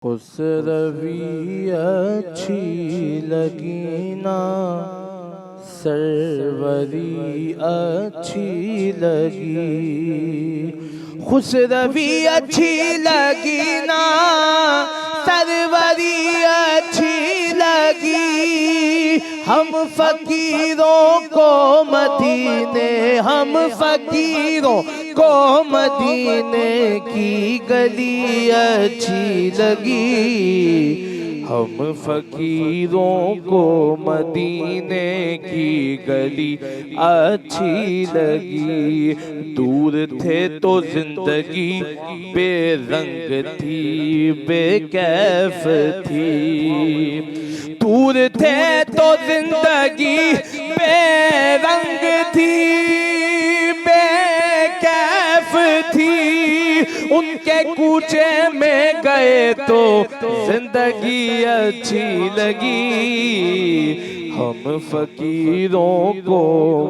خسروی اچھی لگی نا، سروری اچھی لگی، خسروی اچھی لگی نا، سروری اچھی لگی، ہم فقیروں کو مدینے، ہم فقیروں کو مدینے کی گلی اچھی لگی، ہم فقیروں کو مدینے کی گلی اچھی لگی، دور تھے تو زندگی بے رنگ تھی، بے کیف تھی، دور تھے تو زندگی بے رنگ تھی، بے کیف تھی، ان کے کوچے میں گئے تو زندگی اچھی لگی، ہم فقیروں کو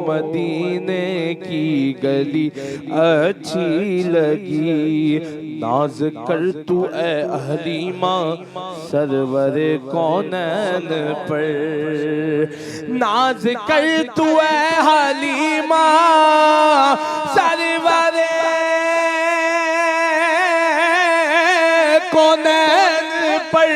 مدینے کی گلی اچھی لگی، ناز کر تو اے حلیمہ سرور کونین پر، ناز کر تو اے حلیمہ سرور کونین پر،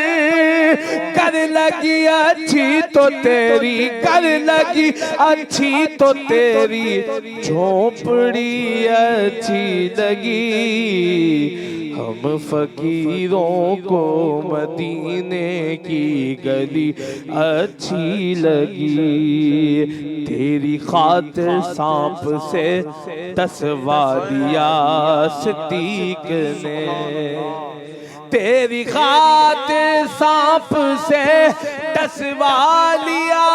کر لگی اچھی تو تیری، کر لگی اچھی تو تیری جھونپڑی اچھی لگی، ہم فقیروں کو مدینے کی گلی اچھی لگی، تیری خاطر سانپ سے ٹسوا دیا صدیق نے، تیری خاطر سانپ سے ٹسوا لیا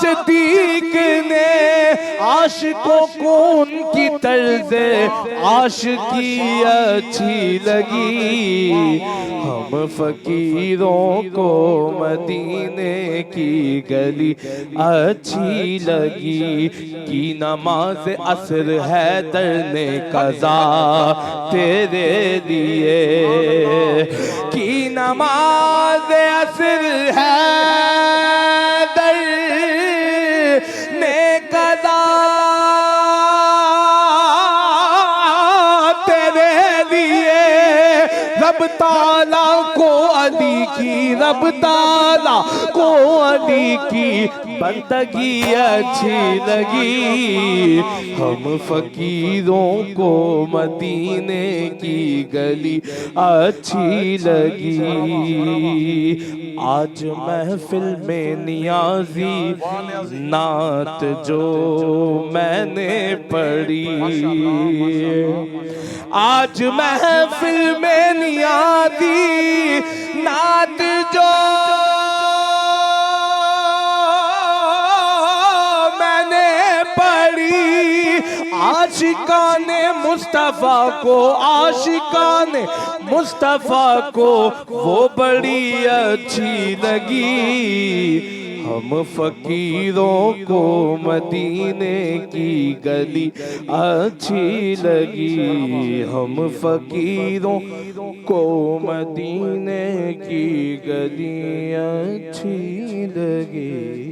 صدیق نے، عاشقوں کو ان کی طرز عاشقی اچھی لگی، ہم فقیروں کو مدینے کی گلی اچھی لگی، کی نماز عصر حیدر نے قضا تیرے لیے، کی نماز عصر حیدر نے قضا تیرے لیے، رب تعالیٰ کو علی کی، رب تعالیٰ کو علی کی بندگی اچھی لگی، ہم فقیروں کو مدینے کی گلی اچھی لگی، آج محفل میں نیازی نعت جو میں نے پڑھی، آج محفل میں نیازی نعت جو میں نے پڑھی، عاشقان مصطفیٰ کو، عاشقان مصطفیٰ کو وہ بڑی اچھی لگی، ہم فقیروں کو مدینے کی گلی اچھی لگی، ہم فقیروں کو مدینے کی گلی اچھی لگی۔